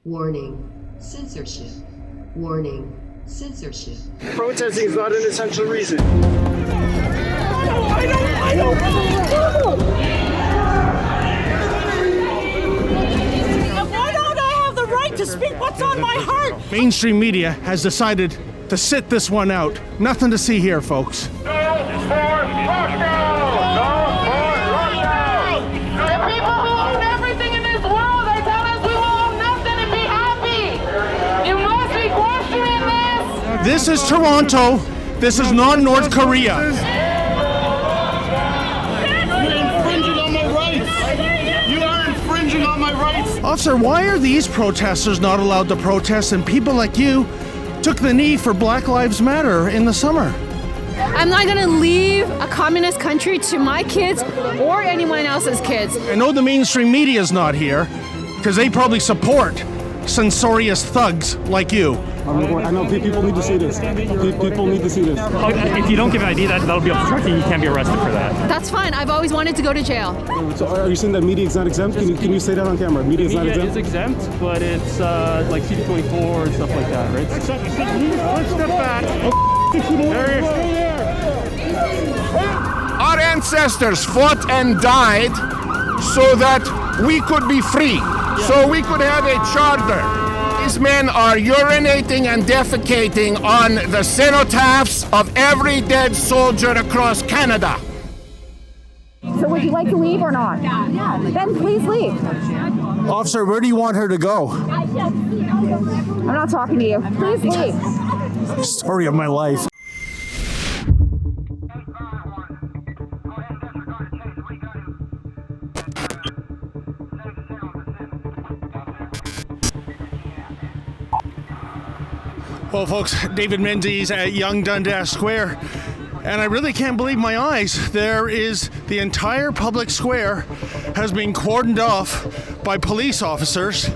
Warning, censorship. Warning, censorship. Protesting is not an essential reason. I don't. Why don't I have the right to speak what's on my heart? Mainstream media has decided to sit this one out. Nothing to see here, folks. No for lockdown! No for lockdown! The people who own everything in this world are telling us we will own nothing and be happy. You must be questioning this. This is Toronto. This is not North Korea. You're infringing on my rights! You are infringing on my rights! Officer, why are these protesters not allowed to protest and people like you took the knee for Black Lives Matter in the summer? I'm not going to leave a communist country to my kids or anyone else's kids. I know the mainstream media is not here because they probably support censorious thugs like you. I know people need to see this. People need to see this. If you don't give an ID, that'll be obstructing. You can't be arrested for that. That's fine. I've always wanted to go to jail. So are you saying that media is not exempt? Can you say that on camera? Media is not exempt? Media is exempt, but it's like CD24 and stuff like that, right? Let's step back. Our ancestors fought and died so that we could be free, so we could have a charter. These men are urinating and defecating on the cenotaphs of every dead soldier across Canada. So would you like to leave or not? Yeah. Then please leave. Officer, where do you want her to go? I'm not talking to you. Please leave. Story of my life. Well, folks, David Menzies at Yonge-Dundas Square, and I really can't believe my eyes. There is the entire public square has been cordoned off by police officers.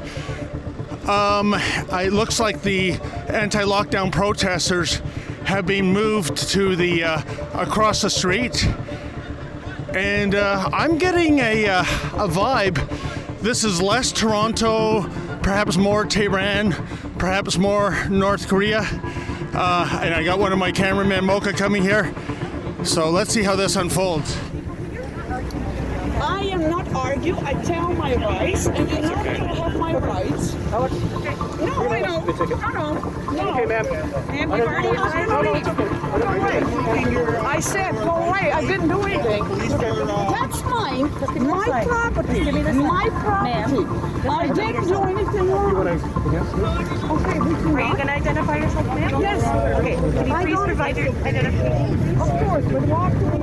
It looks like the anti-lockdown protesters have been moved to the across the street, and I'm getting a vibe. This is less Toronto, perhaps more Tehran, perhaps more North Korea. And I got one of my cameramen, Mocha, coming here. So let's see how this unfolds. I am not argue. I tell my rights, and you're not going to have my rights. No, I don't. No. Okay, ma'am. And we've already asked you to leave. Go away. I said, go away. I didn't do anything. That's mine. My property. My property. I didn't do anything wrong. Okay, we can. Are you going to identify yourself, ma'am? Yes. Okay, can you please provide your identification? Of course, but walk away.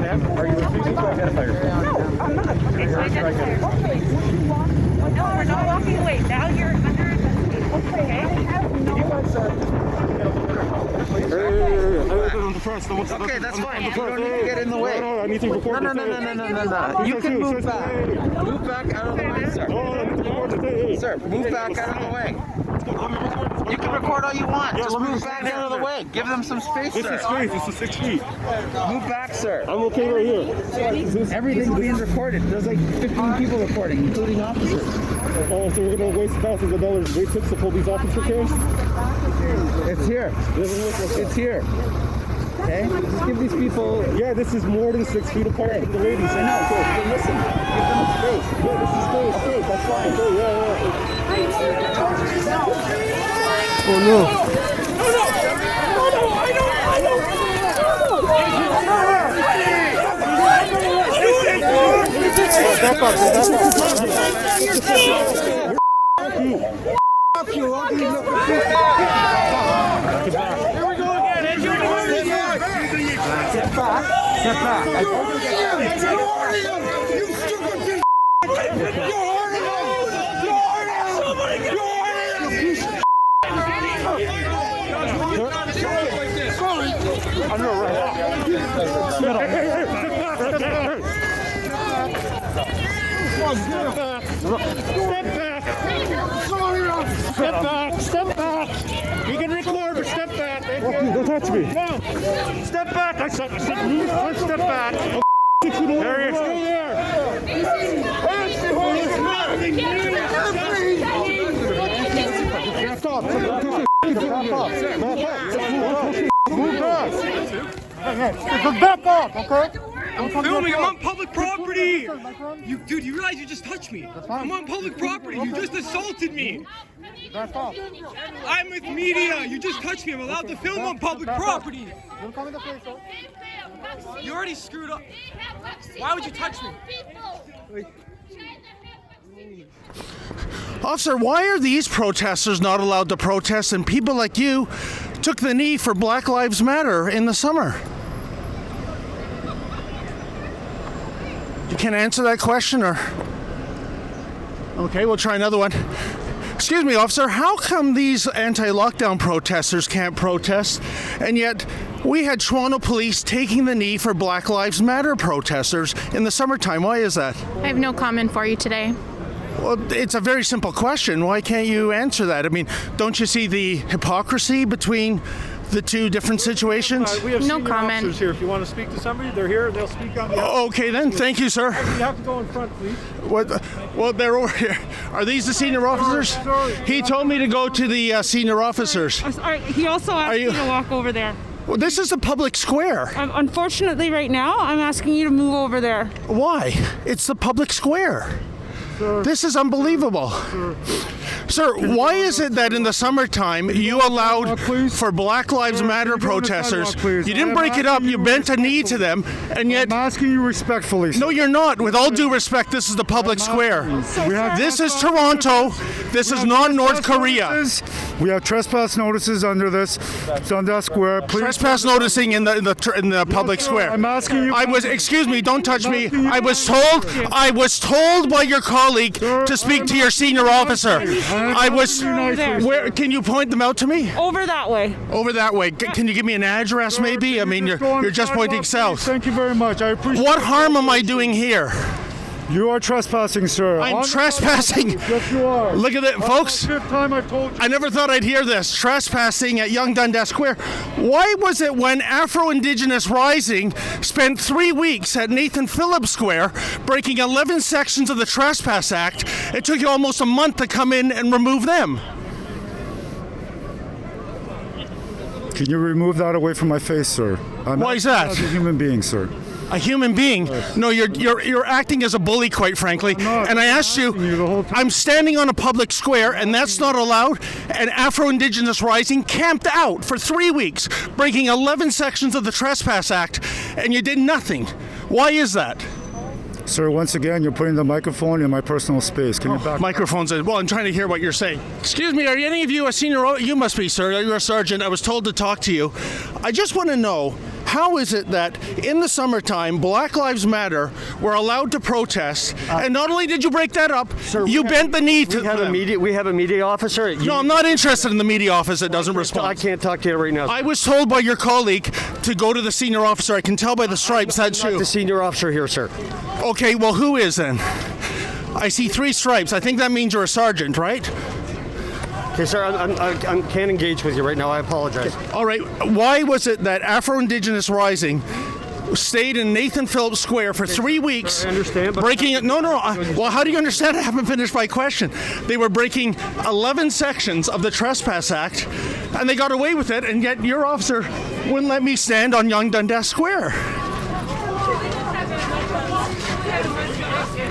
Ma'am, are you refusing to identify yourself? No, I'm not. Okay, so identify yourself. Okay, would you walk? No, we're not walking away. Now you're under investigation. Okay, I have no. Okay, that's fine. You don't need to get in the way. No, I need to record. No. You can move back. Move back out of the way, sir. Sir, move back out of the way. You can record all you want. Just move back out of the way. Give them some space, sir. This is space. This is 6 feet. Move back, sir. I'm okay right here. Everything's being recorded. There's like 15 people recording, including officers. Oh, so we're going to waste thousands of dollars wait tips to pull these officer cams? It's here. It's here. Okay? Just give these people... Yeah, this is more than 6 feet apart with the ladies. I know, so listen. Give them space. Yeah, this is space. Okay, that's fine. Okay, yeah. Oh no. Step back. Step back! You can record, but step back! Okay, don't touch me! No! Step back! I said move, let's step back! There he is! Stay there! Back off, okay? I'm filming. I'm on public property. Dude, you realize you just touched me? I'm on public property. You just assaulted me. Back off. I'm with media. You just touched me. I'm allowed to film on public property. Don't come in the face, sir. You already screwed up. Why would you touch me? Officer, why are these protesters not allowed to protest and people like you took the knee for Black Lives Matter in the summer? You can't answer that question, or? Okay, we'll try another one. Excuse me, officer, how come these anti-lockdown protesters can't protest, and yet we had Toronto police taking the knee for Black Lives Matter protesters in the summertime? Why is that? I have no comment for you today. Well, it's a very simple question. Why can't you answer that? I mean, don't you see the hypocrisy between the two different situations? We have No senior comment. officers here. If you want to speak to somebody, they're here. They'll speak on behalf. Okay then, thank you, sir. You have to go in front, please. What? Well, they're over here. Are these the senior officers? Sorry. He told me to go to the senior officers. He also asked you- you to walk over there. Well, this is a public square. Unfortunately, right now, I'm asking you to move over there. Why? It's the public square. This is unbelievable. Sir, why is it that in the summertime you allowed for Black Lives Matter protesters, you didn't break it up, you bent a knee to them, and yet... I'm asking you respectfully, sir. No, you're not. With all due respect, this is the public square. This is Toronto. This is not North Korea. We have trespass notices under this. It's on that square. Please. Trespass noticing in the public square. I'm asking you. Excuse me, don't touch me. I was told by your colleague to speak to your senior officer. Where can you point them out to me? Over that way. Over that way. Can you give me an address maybe? I mean, you're just pointing south. Thank you very much. I appreciate What harm am I doing here? You are trespassing, sir. I'm trespassing. Yes, you are. Look at it, folks. Fifth time I've told you. I never thought I'd hear this. Trespassing at Yonge-Dundas Square. Why was it when Afro-Indigenous Rising spent 3 weeks at Nathan Phillips Square breaking 11 sections of the Trespass Act, it took you almost a month to come in and remove them? Can you remove that away from my face, sir? Why is that? As a human being, sir. A human being? No, you're acting as a bully, quite frankly. And I asked you, I'm standing on a public square, and that's not allowed. And Afro-Indigenous Rising camped out for 3 weeks, breaking 11 sections of the Trespass Act, and you did nothing. Why is that? Sir, once again, you're putting the microphone in my personal space. Can you back? Microphones. Well, I'm trying to hear what you're saying. Excuse me, are any of you a senior? You must be, sir. You're a sergeant. I was told to talk to you. I just want to know, how is it that in the summertime, Black Lives Matter were allowed to protest, and not only did you break that up, sir, you bent the knee to them? We have a media officer. No, I'm not interested in the media office that doesn't respond. I can't talk to you right now. I was told by your colleague to go to the senior officer. I can tell by the stripes that's you. The senior officer here, sir. Okay, well, who is then? I see 3 stripes. I think that means you're a sergeant, right? Okay, sir, I can't engage with you right now. I apologize. Okay. All right. Why was it that Afro-Indigenous Rising stayed in Nathan Phillips Square for 3 weeks? I understand, but breaking it. No. Well, how do you understand? I haven't finished my question. They were breaking 11 sections of the Trespass Act, and they got away with it, and yet your officer wouldn't let me stand on Yonge-Dundas Square.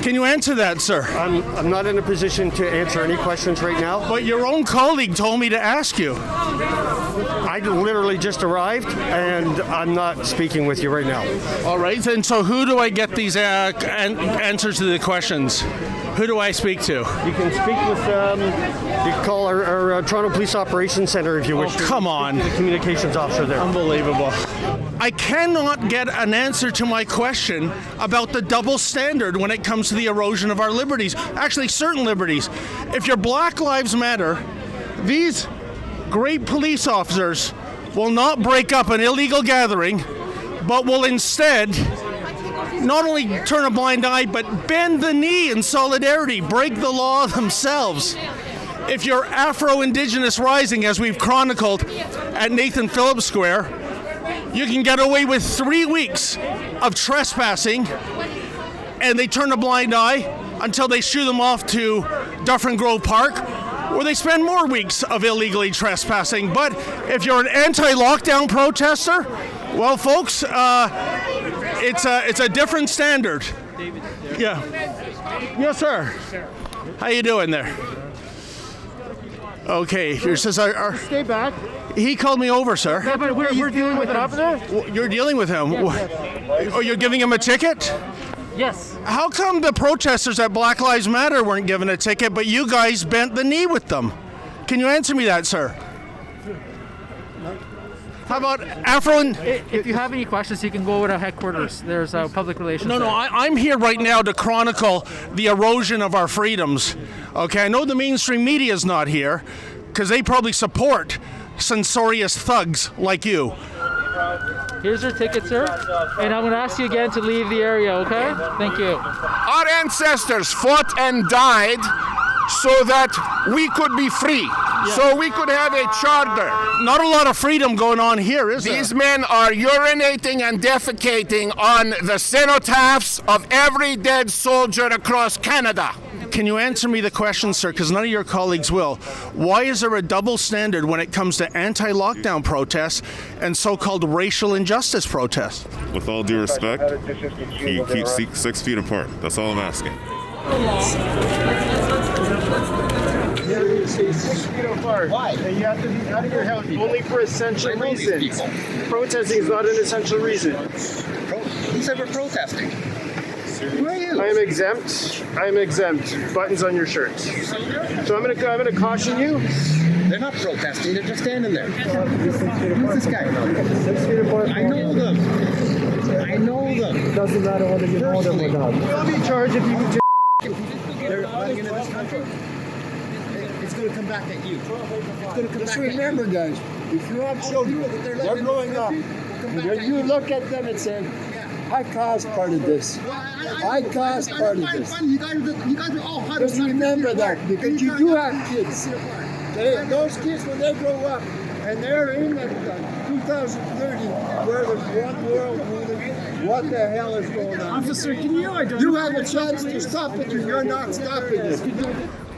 Can you answer that, sir? I'm not in a position to answer any questions right now. But your own colleague told me to ask you. I literally just arrived, and I'm not speaking with you right now. All right, and so who do I get these answers to the questions? Who do I speak to? You can speak with, you can call our Toronto Police Operations Center if you wish. Come on. The communications officer there. Unbelievable. I cannot get an answer to my question about the double standard when it comes to the erosion of our liberties. Actually, certain liberties. If your Black Lives Matter, these great police officers will not break up an illegal gathering, but will instead not only turn a blind eye, but bend the knee in solidarity, break the law themselves. If you're Afro-Indigenous Rising, as we've chronicled at Nathan Phillips Square, you can get away with 3 weeks of trespassing, and they turn a blind eye until they shoo them off to Dufferin Grove Park. where they spend more weeks of illegally trespassing. But if you're an anti-lockdown protester, well, folks, it's a different standard. Yeah. Yes, sir. How you doing there? Okay, here says Stay back. He called me over, sir. Yeah, but we're dealing with an officer? You're dealing with him? Yes. Oh, you're giving him a ticket? Yes. How come the protesters at Black Lives Matter weren't given a ticket, but you guys bent the knee with them? Can you answer me that, sir? How about Afro and... If you have any questions, you can go over to headquarters. There's public relations. No, I'm here right now to chronicle the erosion of our freedoms. Okay, I know the mainstream media is not here because they probably support censorious thugs like you. Here's your ticket, sir. And I'm going to ask you again to leave the area, okay? Thank you. Our ancestors fought and died so that we could be free, so we could have a charter. Not a lot of freedom going on here, is there? These men are urinating and defecating on the cenotaphs of every dead soldier across Canada. Can you answer me the question, sir, because none of your colleagues will. Why is there a double standard when it comes to anti-lockdown protests and so-called racial injustice protests? With all due respect, can you keep 6 feet apart? That's all I'm asking. 6 feet apart. Why? And you have to be out of your house only for essential reasons. Protesting is not an essential reason. Who said we're protesting? Who are you? I am exempt. I am exempt. Buttons on your shirt. So I'm gonna caution you. They're not protesting. They're just standing there. Who's this guy? 6 feet apart. I know them. I know them. It doesn't matter whether you know them or not. You'll be charged if you can. They're running into this country. It's going to come back at you. Just remember, guys, if you have children, they're growing up. You look at them and say, I caused part of this. I caused part of this. You guys are all hot. Just remember that, because you do have kids. Those kids, when they grow up, and they're in that 2030, where there's one world ruling, what the hell is going on? Officer, can you identify? You have a chance to stop it, and you're not stopping it.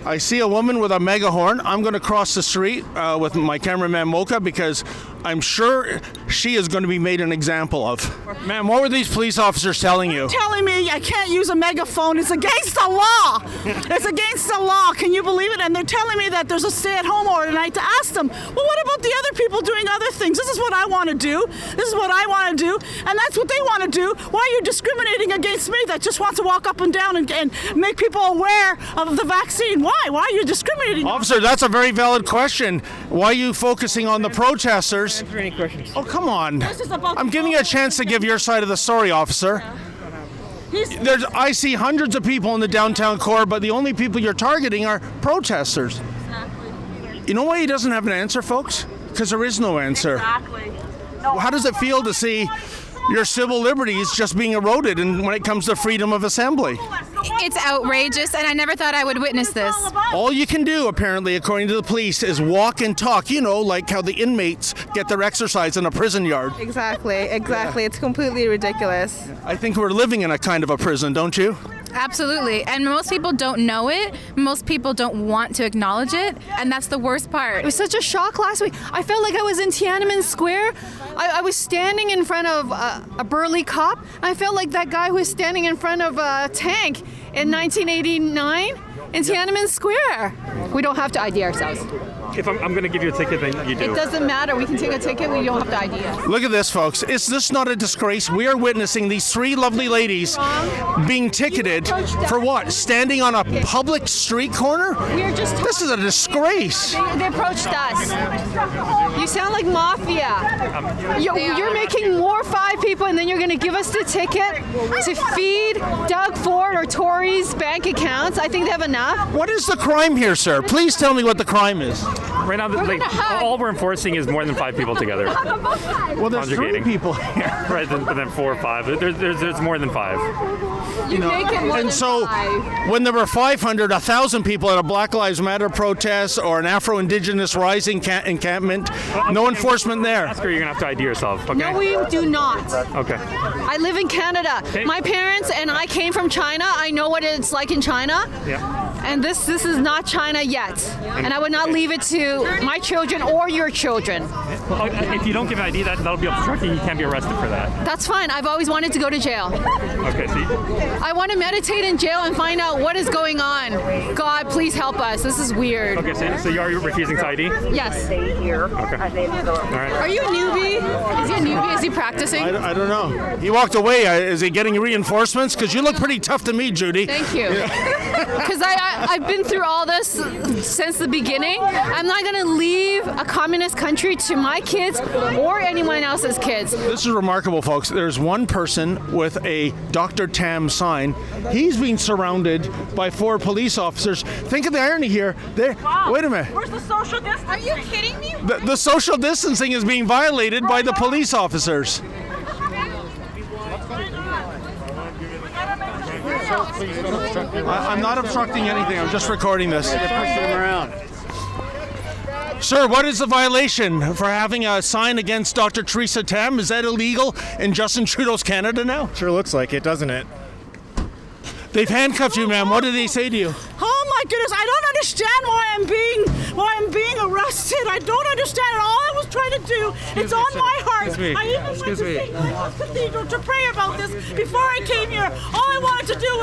I see a woman with a megahorn. I'm going to cross the street with my cameraman Mocha because I'm sure she is going to be made an example of. Ma'am, what were these police officers telling you? Telling me I can't use a megaphone. It's against the law. It's against the law. Can you believe it? And they're telling me that there's a stay-at-home order. And I had to ask them, well, what about the other people doing other things? This is what I want to do. This is what I want to do. And that's what they want to do. Why are you discriminating against me that just wants to walk up and down and make people aware of the vaccine? Why? Why are you discriminating? Officer, that's a very valid question. Why are you focusing on the protesters? Answer any questions. Oh, come on. I'm giving you a chance to give your side of the story, officer. I see hundreds of people in the downtown core, but the only people you're targeting are protesters. You know why he doesn't have an answer, folks? Because there is no answer. Exactly. How does it feel to see your civil liberties just being eroded and when it comes to freedom of assembly? It's outrageous, and I never thought I would witness this. All you can do, apparently, according to the police, is walk and talk. You know, like how the inmates get their exercise in a prison yard. Exactly. It's completely ridiculous. I think we're living in a kind of a prison, don't you? Absolutely. And most people don't know it. Most people don't want to acknowledge it. And that's the worst part. It was such a shock last week. I felt like I was in Tiananmen Square. I was standing in front of a burly cop. I felt like that guy who was standing in front of a tank in 1989 in Tiananmen Square. We don't have to ID ourselves. If I'm going to give you a ticket, then you do. It doesn't matter. We can take a ticket. We don't have to ID us. Look at this, folks. Is this not a disgrace? We are witnessing these three lovely ladies being ticketed for what? Standing on a public street corner? This is a disgrace. They approached us. You sound like mafia. You're making more 5 people, and then you're going to give us the ticket to feed Doug Ford or Tory's bank accounts. I think they have enough. What is the crime here, sir? Please tell me what the crime is. Right now, all we're enforcing is more than 5 people together. Well, there's 3 people here. Right, then 4 or 5. There's more than 5. You make it more and than so 5. when there were 500, 1,000 people at a Black Lives Matter protest or an Afro-Indigenous Rising encampment, no enforcement there. Ask her, you're going to have to ID yourself, okay? No, we do not. Okay. I live in Canada. Okay. My parents and I came from China. I know what it's like in China. Yeah. And this is not China yet. And I would not leave it to my children or your children. Well, if you don't give an ID, that'll be obstructing. You can't be arrested for that. That's fine. I've always wanted to go to jail. Okay, see? I want to meditate in jail and find out what is going on. God, please help us. This is weird. Okay, so you are refusing to ID? Yes. Okay. All right. Are you a newbie? Is he a newbie? Is he practicing? I don't know. He walked away. Is he getting reinforcements? Because you look pretty tough to me, Judy. Thank you. Because I've been through all this since the beginning. I'm not going to leave a communist country to my kids or anyone else's kids. This is remarkable, folks. There's one person with a Dr. Tam sign. He's being surrounded by 4 police officers. Think of the irony here. Wow. Wait a minute. Where's the social distance? Are you kidding me? The social distancing is being violated by the police officers. I'm not obstructing anything. I'm just recording this. Sir, what is the violation for having a sign against Dr. Theresa Tam? Is that illegal in Justin Trudeau's Canada now? Sure looks like it, doesn't it? They've handcuffed you, ma'am. What did they say to you? Oh my goodness, I don't understand why I'm being arrested. I don't understand it. All I was trying to do, it's on my heart. I even went to St. Michael's Cathedral to pray about this before I came here. All I wanted to do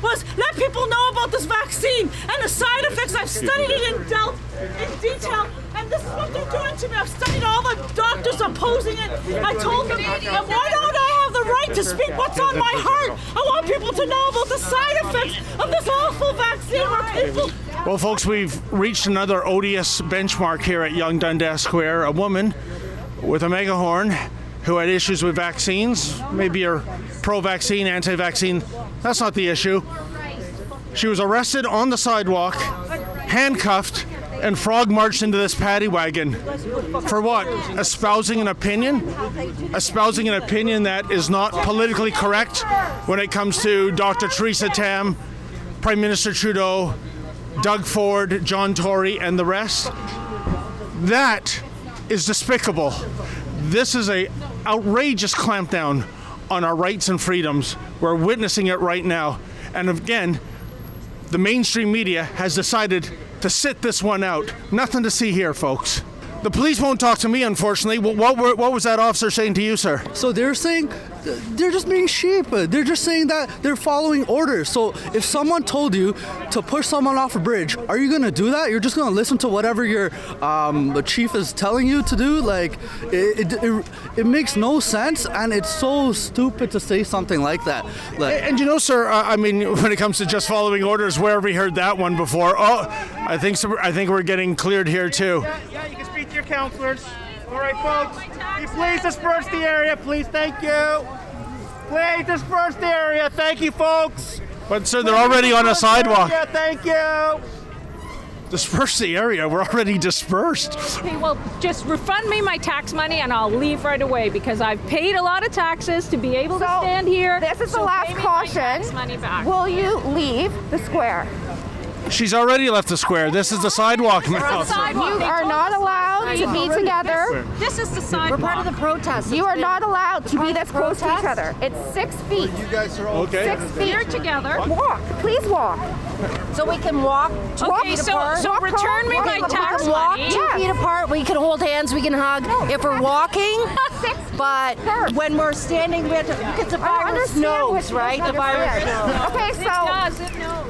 was let people know about this vaccine and the side effects. I've studied it in detail, and this is what they're doing to me. I've studied all the doctors opposing it. I told them, and why don't I have the right to speak what's on my heart? I want people to know about the side effects of this awful vaccine where people... Well, folks, we've reached another odious benchmark here at Yonge-Dundas Square. A woman with a megaphone who had issues with vaccines. Maybe you're pro-vaccine, anti-vaccine. That's not the issue. She was arrested on the sidewalk, handcuffed, and frog marched into this paddy wagon. For what? Espousing an opinion? Espousing an opinion that is not politically correct when it comes to Dr. Theresa Tam, Prime Minister Trudeau, Doug Ford, John Tory, and the rest. That is despicable. This is an outrageous clampdown on our rights and freedoms. We're witnessing it right now. And again, the mainstream media has decided to sit this one out. Nothing to see here, folks. The police won't talk to me, unfortunately. What was that officer saying to you, sir? So they're saying they're just being sheep. They're just saying that they're following orders. So if someone told you to push someone off a bridge, are you going to do that? You're just going to listen to whatever your chief is telling you to do? Like, it makes no sense, and it's so stupid to say something like that. Like, and you know, sir, I mean, when it comes to just following orders, where have we heard that one before? Oh, I think we're getting cleared here too. Yeah, you can speak to your counselors. All right, folks. Please disperse the area, please. Thank you. Please disperse the area. Thank you, folks. But sir, they're already on a sidewalk. Yeah, thank you. Disperse the area. We're already dispersed. Okay, well, just refund me my tax money and I'll leave right away because I've paid a lot of taxes to be able to stand here. This is the last caution. Will you leave the square? She's already left the square. This is the sidewalk now. You are not allowed to be together. This is the sidewalk. We're part of the protest. You are not allowed to be this close to each other. It's 6 feet. You guys are all okay. 6 feet. We're together. Walk. Please walk. So we can walk. Okay, so return me my tax money. 2 feet apart. We can hold hands. We can hug. If we're walking, but when we're standing, because the virus knows, right? The virus knows. Okay, so. It knows.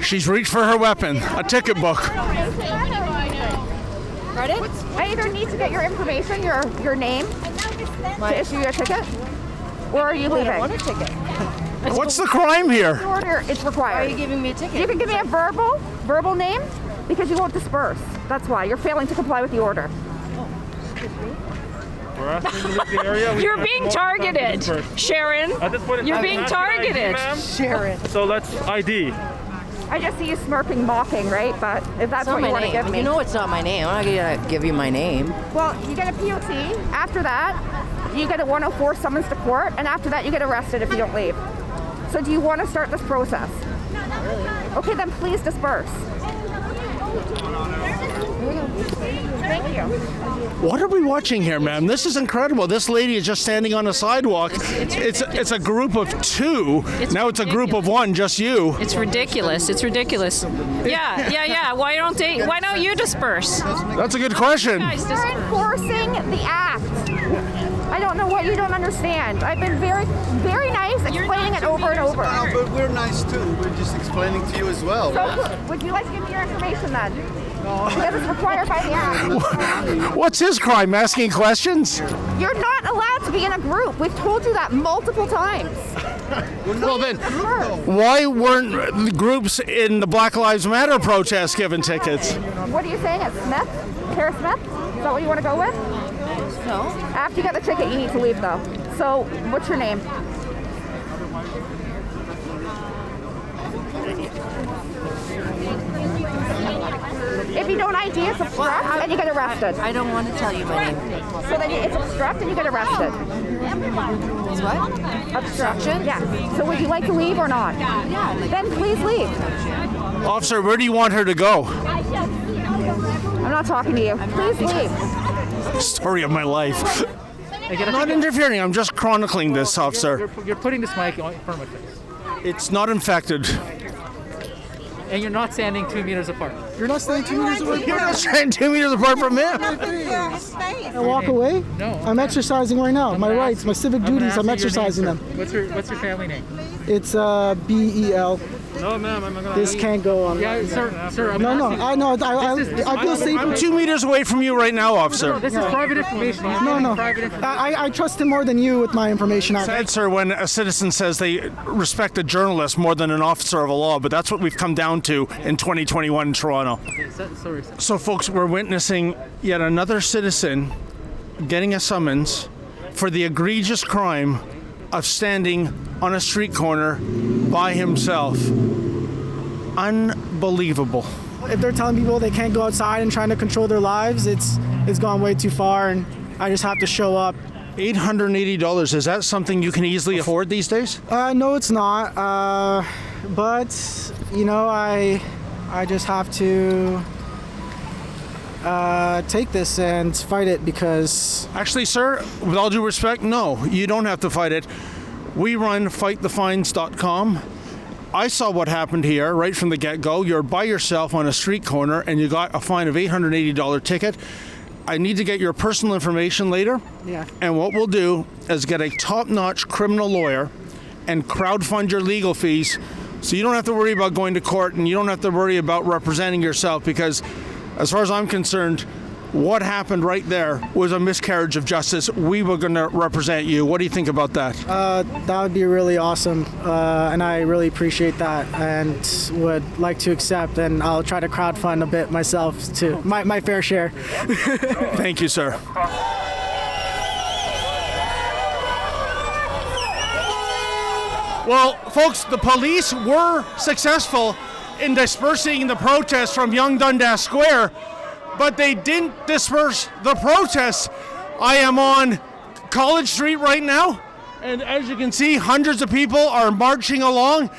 She's reached for her weapon, a ticket book. Credits? I either need to get your information, your name, to issue you a ticket, or are you leaving? I want a ticket. What's the crime here? The order, it's required. Why are you giving me a ticket? You can give me a verbal name, because you won't disperse. That's why. You're failing to comply with the order. We're asking you to leave the area. You're being targeted, Sharon. You're being targeted. Sharon. So let's ID. I just see you smirking, mocking, right? But if that's what you want to give me. You know it's not my name. I'm not going to give you my name. Well, you get a POT. After that, you get a 104 summons to court. And after that, you get arrested if you don't leave. So do you want to start this process? Not really. Okay, then please disperse. Thank you. What are we watching here, ma'am? This is incredible. This lady is just standing on a sidewalk. It's a group of two. Now it's a group of one, just you. It's ridiculous. It's ridiculous. Yeah. Why don't you disperse? That's a good question. You're enforcing the act. I don't know what you don't understand. I've been very, very nice explaining it over and over. But we're nice too. We're just explaining to you as well. So, would you like to give me your information then? Because it's required by the act. What's his crime? Asking questions? You're not allowed to be in a group. We've told you that multiple times. Well then, why weren't the groups in the Black Lives Matter protest given tickets? What are you saying? It's Smith? Tara Smith? Is that what you want to go with? No. After you get the ticket, you need to leave though. So, what's your name? If you don't ID, it's obstruct and you get arrested. I don't want to tell you my name. So then it's obstruct and you get arrested. It's what? Obstruction? Yeah. So would you like to leave or not? Yeah. Then please leave. Officer, where do you want her to go? I'm not talking to you. Please leave. Story of my life. I'm not interfering. I'm just chronicling this, officer. You're putting this mic in front of my face. It's not infected. And you're not standing 2 meters apart. You're not standing 2 meters apart. You're not standing 2 meters apart from him. I walk away. No. I'm exercising right now. My rights, my civic duties. I'm exercising them. What's your family name? It's BEL. No, ma'am, I'm not gonna. This can't go on. Yeah, sir. I know. I feel safe. I'm 2 meters away from you right now, officer. No, this is private information. No. I trust him more than you with my information. Said, sir, when a citizen says they respect a journalist more than an officer of a law, but that's what we've come down to in 2021 in Toronto. Okay, sorry. So, folks, we're witnessing yet another citizen getting a summons for the egregious crime of standing on a street corner by himself. Unbelievable. If they're telling people they can't go outside and trying to control their lives, it's gone way too far, and I just have to show up. $880, is that something you can easily afford these days? No, it's not. But, you know, I just have to take this and fight it because... Actually, sir, with all due respect, no, you don't have to fight it. We run fightthefines.com. I saw what happened here right from the get-go. You're by yourself on a street corner and you got a fine of $880 ticket. I need to get your personal information later. Yeah. And what we'll do is get a top-notch criminal lawyer and crowdfund your legal fees so you don't have to worry about going to court and you don't have to worry about representing yourself, because as far as I'm concerned, what happened right there was a miscarriage of justice. We were going to represent you. What do you think about that? That would be really awesome, and I really appreciate that and would like to accept, and I'll try to crowdfund a bit myself too. My fair share. Thank you, sir. Well, folks, the police were successful in dispersing the protest from Yonge-Dundas Square, but they didn't disperse the protests. I am on College Street right now, and as you can see, hundreds of people are marching along.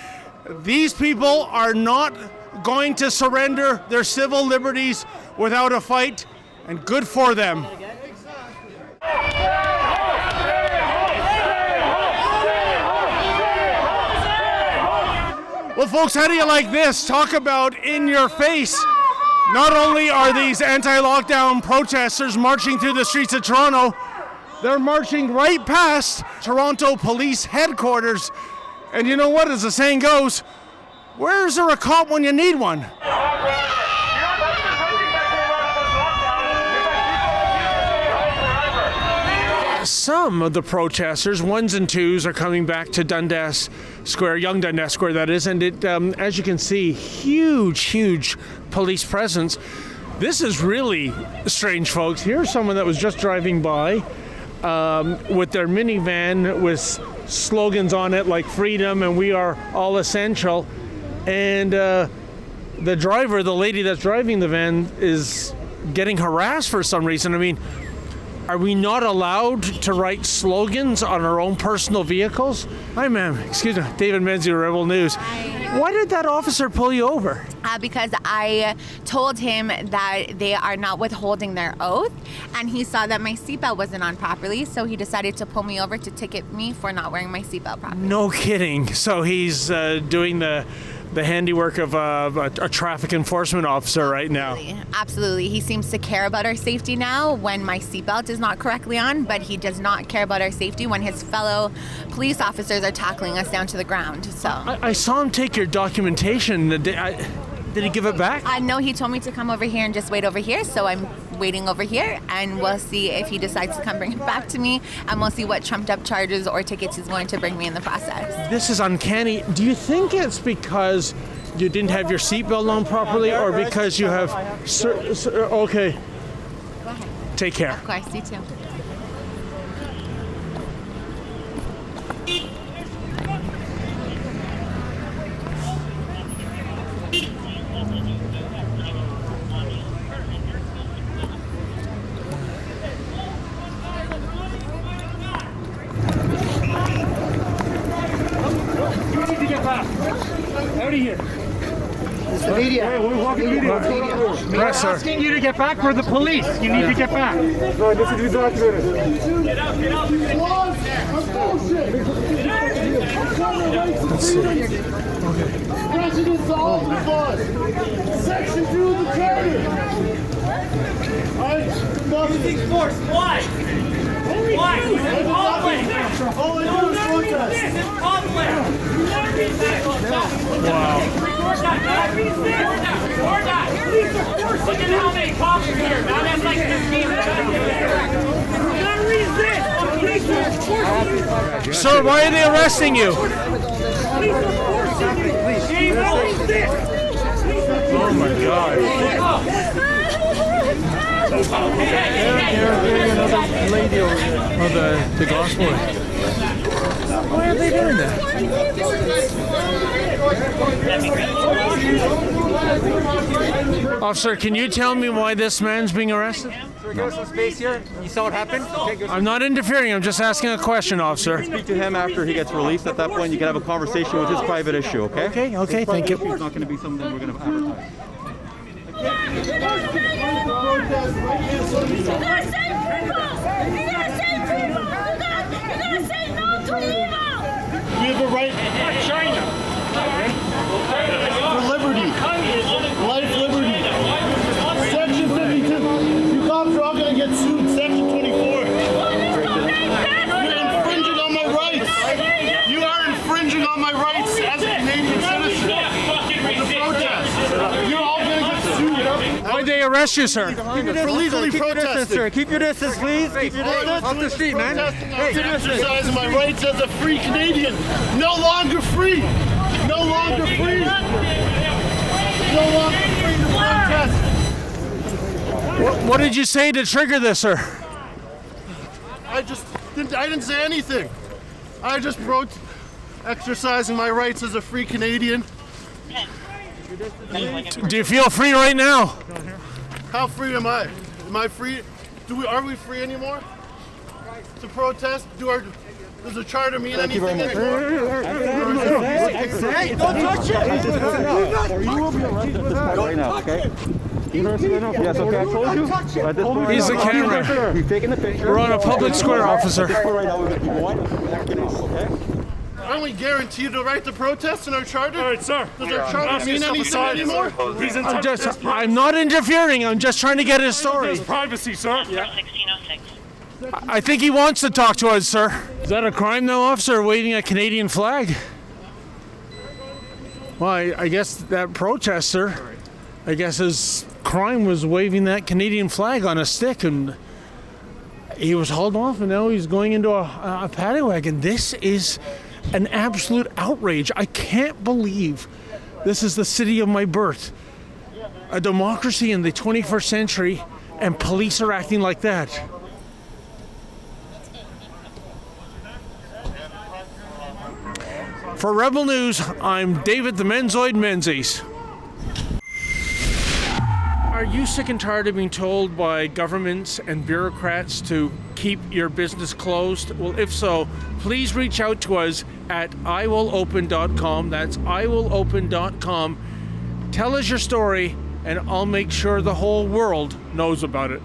These people are not going to surrender their civil liberties without a fight, and good for them. Well, folks, how do you like this? Talk about in your face. Not only are these anti-lockdown protesters marching through the streets of Toronto, they're marching right past Toronto Police Headquarters. And you know what, as the saying goes, where's there a cop when you need one? Some of the protesters, ones and twos, are coming back to Dundas Square, Yonge-Dundas Square, that is, and it, as you can see, huge police presence. This is really strange, folks. Here's someone that was just driving by with their minivan with slogans on it like freedom and we are all essential, and the driver, the lady that's driving the van, is getting harassed for some reason. I mean, Are we not allowed to write slogans on our own personal vehicles? Hi, ma'am. Excuse me. David Menzies, Rebel News. Why did that officer pull you over? Because I told him that they are not withholding their oath, and he saw that my seatbelt wasn't on properly, so he decided to pull me over to ticket me for not wearing my seatbelt properly. No kidding. So he's doing the handiwork of a traffic enforcement officer right now. Absolutely. He seems to care about our safety now when my seatbelt is not correctly on, but he does not care about our safety when his fellow police officers are tackling us down to the ground. So I saw him take your documentation. Did he give it back? No, he told me to come over here and just wait over here, so I'm waiting over here, and we'll see if he decides to come bring it back to me, and we'll see what trumped up charges or tickets he's going to bring me in the process. This is uncanny. Do you think it's because you didn't have your seatbelt on properly, or because you have... okay. Go ahead. Take care. Of course, you too. Out of here. Media. Hey, we're walking media. We're asking you to get back for the police. You need to get back. No, this is documented. Get out, get out. Let's see. President's all the boss. Section 2 of the charter. Using force. Why? Why? All I do is protest. Wow. Look at how many cops are here. Now that's like 15. Sir, why are they arresting you? Oh my God. Another lady over there. Oh, the gospel. Why are they doing that? Officer, can you tell me why this man's being arrested? Give us some space here. You saw what happened? I'm not interfering. I'm just asking a question, officer. Speak to him after he gets released. At that point, you can have a conversation with his private issue, okay? Okay, thank you. It's not going to be something we're going to advertise. You gotta save people! You gotta save people! You gotta say no to evil! We have a right China for liberty, life, liberty. Section 52. You cops are all gonna get sued. Section 24. You're infringing on my rights. You are infringing on my rights as a Canadian citizen. It's a protest. You're all gonna get sued. Why'd they arrest you, sir? For legally protesting. Keep your distance, please. Keep your distance. Off the street, man. Hey, exercising my rights as a free Canadian. No longer free. No longer free. No longer free to protest. What did you say to trigger this, sir? I didn't say anything. I just wrote exercising my rights as a free Canadian. Do you feel free right now? How free am I? Am I free? Are we free anymore? To protest? Does the charter mean anything anymore? Don't touch it! You will be arrested right now, okay? Yes, okay, I told you. At this point, He's the camera. He's taking the picture. We're on a public square, officer. Right now, we're going to keep going. Okay? Aren't we guaranteed the right to protest in our charter? All right, sir. Does our charter mean anything anymore? He's in touch. I'm not interfering. I'm just trying to get his story. His privacy, sir. Yeah. I think he wants to talk to us, sir. Is that a crime, though, officer, waving a Canadian flag? Well, I guess that protester, I guess his crime was waving that Canadian flag on a stick, and he was hauled off, and now he's going into a paddy wagon. This is an absolute outrage. I can't believe this is the city of my birth. A democracy in the 21st century, and police are acting like that. For Rebel News, I'm David the Menzoid Menzies. Are Are you sick and tired of being told by governments and bureaucrats to keep your business closed? Well, if so, please reach out to us at iwillopen.com. That's iwillopen.com. Tell us your story, and I'll make sure the whole world knows about it.